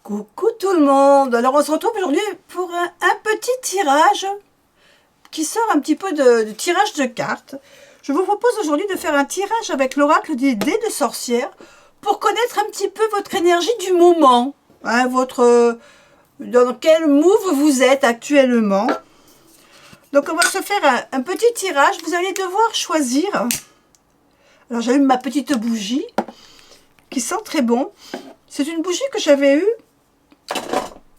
Coucou tout le monde. Alors on se retrouve aujourd'hui pour un petit tirage qui sort un petit peu de tirage de cartes. Je vous propose aujourd'hui de faire un tirage avec l'oracle des dés de sorcière pour connaître un petit peu votre énergie du moment, hein, dans quel move vous êtes actuellement. Donc on va se faire un petit tirage. Vous allez devoir choisir. Alors j'allume ma petite bougie qui sent très bon. C'est une bougie que j'avais eue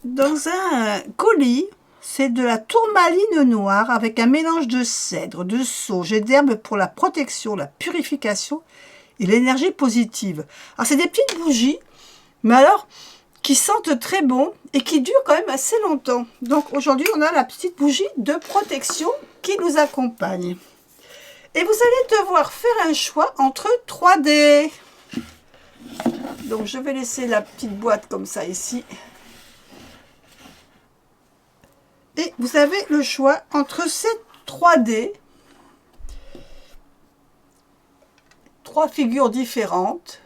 dans un colis. C'est de la tourmaline noire avec un mélange de cèdre, de sauge et d'herbes pour la protection, la purification et l'énergie positive. Alors c'est des petites bougies, mais alors qui sentent très bon et qui durent quand même assez longtemps. Donc aujourd'hui on a la petite bougie de protection qui nous accompagne. Et vous allez devoir faire un choix entre 3 dés. Donc je vais laisser la petite boîte comme ça ici. Et vous avez le choix entre ces 3 dés. 3 figures différentes.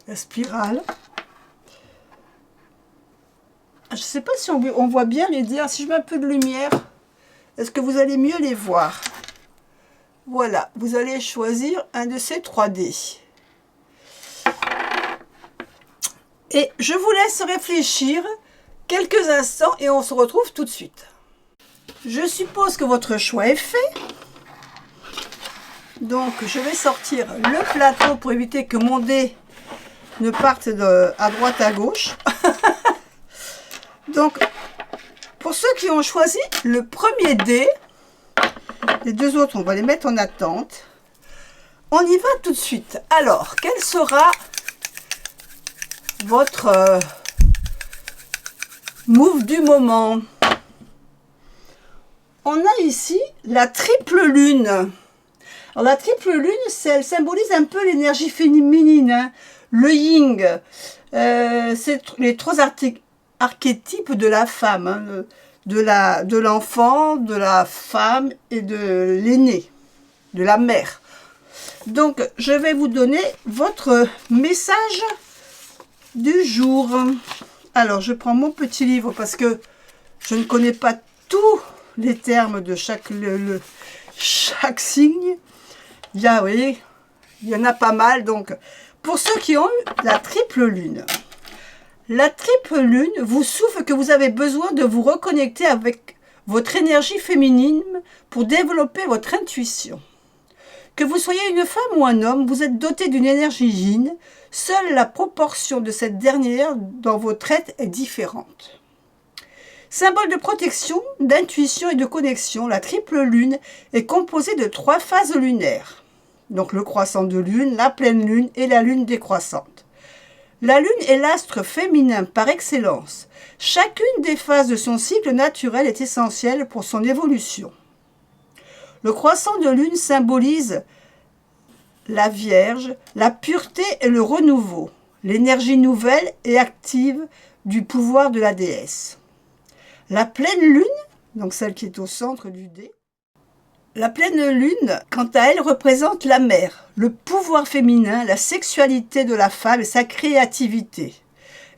La spirale. Je ne sais pas si on voit bien les dés. Si je mets un peu de lumière, est-ce que vous allez mieux les voir? Voilà, vous allez choisir un de ces 3 dés. Et je vous laisse réfléchir quelques instants et on se retrouve tout de suite. Je suppose que votre choix est fait. Donc je vais sortir le plateau pour éviter que mon dé ne parte à droite à gauche. Donc pour ceux qui ont choisi le premier dé, les 2 autres, on va les mettre en attente. On y va tout de suite. Alors, quel sera votre move du moment? On a ici la triple lune. Alors, la triple lune, elle symbolise un peu l'énergie féminine, hein. Le yin. C'est les 3 archétypes de la femme, hein. De l'enfant, de la femme et de l'aîné, de la mère. Donc, je vais vous donner votre message du jour. Alors, je prends mon petit livre parce que je ne connais pas tous les termes de chaque signe. Il y a, vous voyez, il y en a pas mal. Donc, pour ceux qui ont eu la triple lune, la triple lune vous souffle que vous avez besoin de vous reconnecter avec votre énergie féminine pour développer votre intuition. Que vous soyez une femme ou un homme, vous êtes doté d'une énergie yin. Seule la proportion de cette dernière dans votre être est différente. Symbole de protection, d'intuition et de connexion, la triple lune est composée de 3 phases lunaires. Donc le croissant de lune, la pleine lune et la lune décroissante. La lune est l'astre féminin par excellence. Chacune des phases de son cycle naturel est essentielle pour son évolution. Le croissant de lune symbolise la Vierge, la pureté et le renouveau, l'énergie nouvelle et active du pouvoir de la déesse. La pleine lune, donc celle qui est au centre du dé, la pleine lune, quant à elle, représente la mère, le pouvoir féminin, la sexualité de la femme et sa créativité.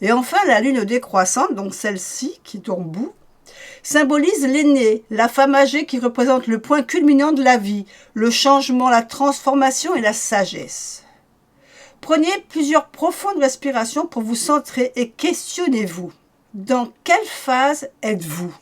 Et enfin, la lune décroissante, donc celle-ci, qui est en bout, symbolise l'aînée, la femme âgée qui représente le point culminant de la vie, le changement, la transformation et la sagesse. Prenez plusieurs profondes respirations pour vous centrer et questionnez-vous. Dans quelle phase êtes-vous?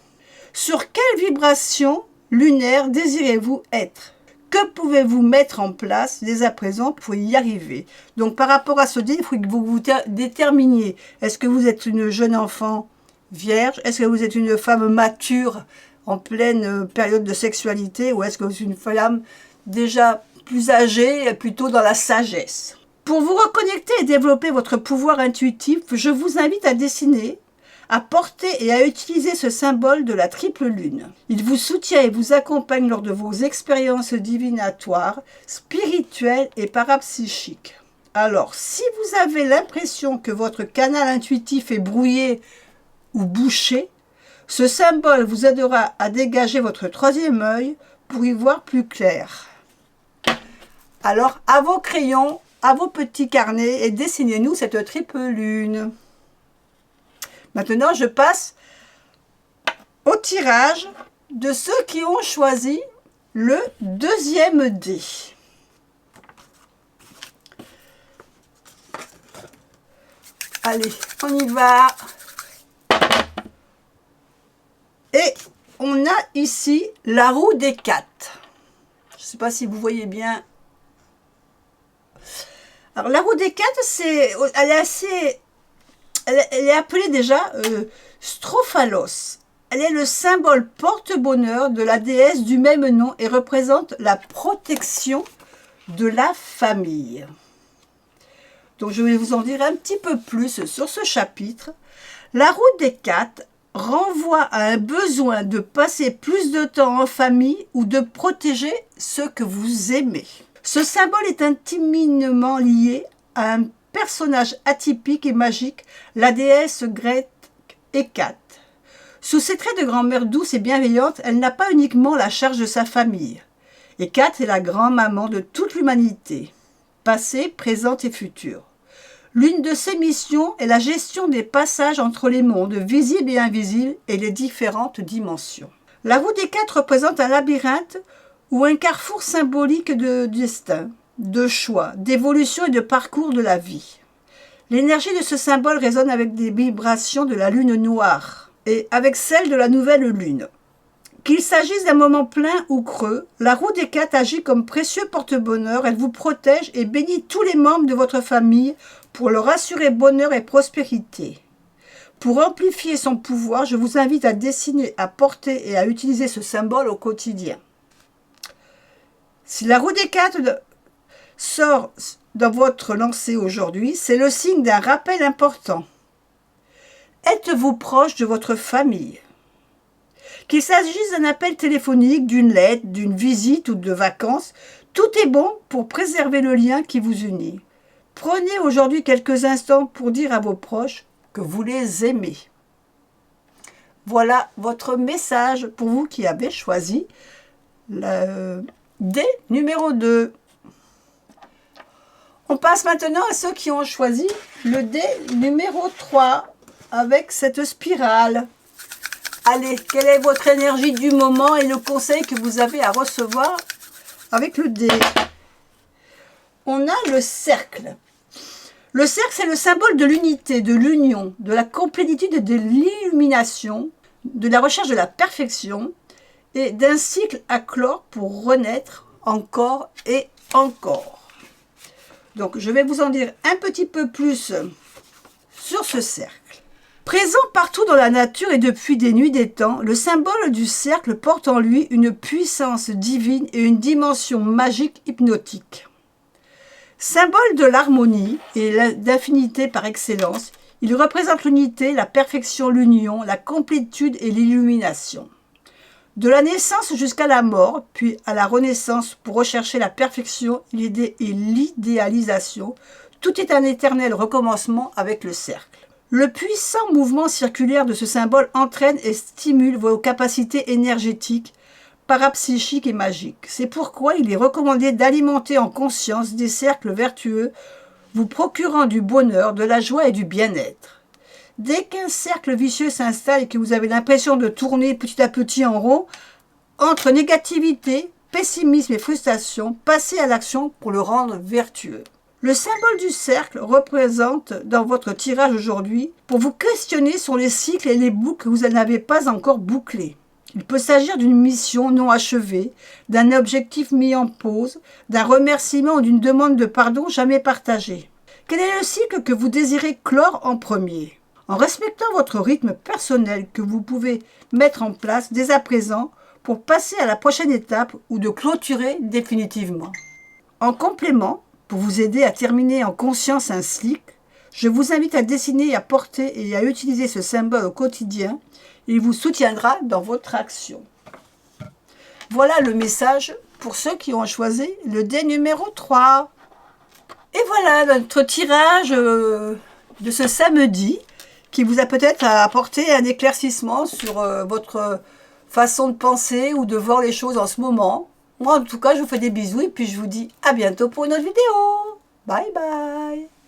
Sur quelle vibration lunaire désirez-vous être? Que pouvez-vous mettre en place dès à présent pour y arriver? Donc par rapport à ce dé, il faut que vous vous déterminiez. Est-ce que vous êtes une jeune enfant vierge? Est-ce que vous êtes une femme mature en pleine période de sexualité? Ou est-ce que vous êtes une femme déjà plus âgée, plutôt dans la sagesse? Pour vous reconnecter et développer votre pouvoir intuitif, je vous invite à dessiner, à porter et à utiliser ce symbole de la triple lune. Il vous soutient et vous accompagne lors de vos expériences divinatoires, spirituelles et parapsychiques. Alors, si vous avez l'impression que votre canal intuitif est brouillé ou bouché, Ce symbole vous aidera à dégager votre troisième œil pour y voir plus clair. Alors, à vos crayons, à vos petits carnets et dessinez-nous cette triple lune. Maintenant, je passe au tirage de ceux qui ont choisi le deuxième dé. Allez, on y va. Et on a ici la roue des 4. Je ne sais pas si vous voyez bien. Alors la roue des 4, elle est appelée déjà Strophalos. Elle est le symbole porte-bonheur de la déesse du même nom et représente la protection de la famille. Donc je vais vous en dire un petit peu plus sur ce chapitre. La roue des 4 renvoie à un besoin de passer plus de temps en famille ou de protéger ceux que vous aimez. Ce symbole est intimement lié à un personnage atypique et magique, la déesse grecque Hécate. Sous ses traits de grand-mère douce et bienveillante, elle n'a pas uniquement la charge de sa famille. Hécate est la grand-maman de toute l'humanité, passée, présente et future. L'une de ses missions est la gestion des passages entre les mondes visibles et invisibles et les différentes dimensions. La roue des 4 représente un labyrinthe ou un carrefour symbolique de destin, de choix, d'évolution et de parcours de la vie. L'énergie de ce symbole résonne avec des vibrations de la lune noire et avec celle de la nouvelle lune. Qu'il s'agisse d'un moment plein ou creux, la roue des 4 agit comme précieux porte-bonheur. Elle vous protège et bénit tous les membres de votre famille pour leur assurer bonheur et prospérité. Pour amplifier son pouvoir, je vous invite à dessiner, à porter et à utiliser ce symbole au quotidien. Si la roue des 4 sort dans votre lancée aujourd'hui, c'est le signe d'un rappel important. Êtes-vous proche de votre famille? Qu'il s'agisse d'un appel téléphonique, d'une lettre, d'une visite ou de vacances, tout est bon pour préserver le lien qui vous unit. Prenez aujourd'hui quelques instants pour dire à vos proches que vous les aimez. Voilà votre message pour vous qui avez choisi le dé numéro 2. On passe maintenant à ceux qui ont choisi le dé numéro 3 avec cette spirale. Allez, quelle est votre énergie du moment et le conseil que vous avez à recevoir avec le dé? On a le cercle. Le cercle, c'est le symbole de l'unité, de l'union, de la complétude et de l'illumination, de la recherche de la perfection et d'un cycle à clore pour renaître encore et encore. Donc, je vais vous en dire un petit peu plus sur ce cercle. Présent partout dans la nature et depuis des nuits des temps, le symbole du cercle porte en lui une puissance divine et une dimension magique hypnotique. Symbole de l'harmonie et d'infinité par excellence, il représente l'unité, la perfection, l'union, la complétude et l'illumination. De la naissance jusqu'à la mort, puis à la renaissance pour rechercher la perfection et l'idéalisation, tout est un éternel recommencement avec le cercle. Le puissant mouvement circulaire de ce symbole entraîne et stimule vos capacités énergétiques, parapsychiques et magiques. C'est pourquoi il est recommandé d'alimenter en conscience des cercles vertueux, vous procurant du bonheur, de la joie et du bien-être. Dès qu'un cercle vicieux s'installe et que vous avez l'impression de tourner petit à petit en rond, entre négativité, pessimisme et frustration, passez à l'action pour le rendre vertueux. Le symbole du cercle représente dans votre tirage aujourd'hui pour vous questionner sur les cycles et les boucles que vous n'avez pas encore bouclés. Il peut s'agir d'une mission non achevée, d'un objectif mis en pause, d'un remerciement ou d'une demande de pardon jamais partagée. Quel est le cycle que vous désirez clore en premier? En respectant votre rythme personnel que vous pouvez mettre en place dès à présent pour passer à la prochaine étape ou de clôturer définitivement. En complément, pour vous aider à terminer en conscience un cycle, je vous invite à dessiner, à porter et à utiliser ce symbole au quotidien. Il vous soutiendra dans votre action. Voilà le message pour ceux qui ont choisi le dé numéro 3. Et voilà notre tirage de ce samedi qui vous a peut-être apporté un éclaircissement sur votre façon de penser ou de voir les choses en ce moment. Moi, en tout cas, je vous fais des bisous et puis je vous dis à bientôt pour une autre vidéo. Bye bye.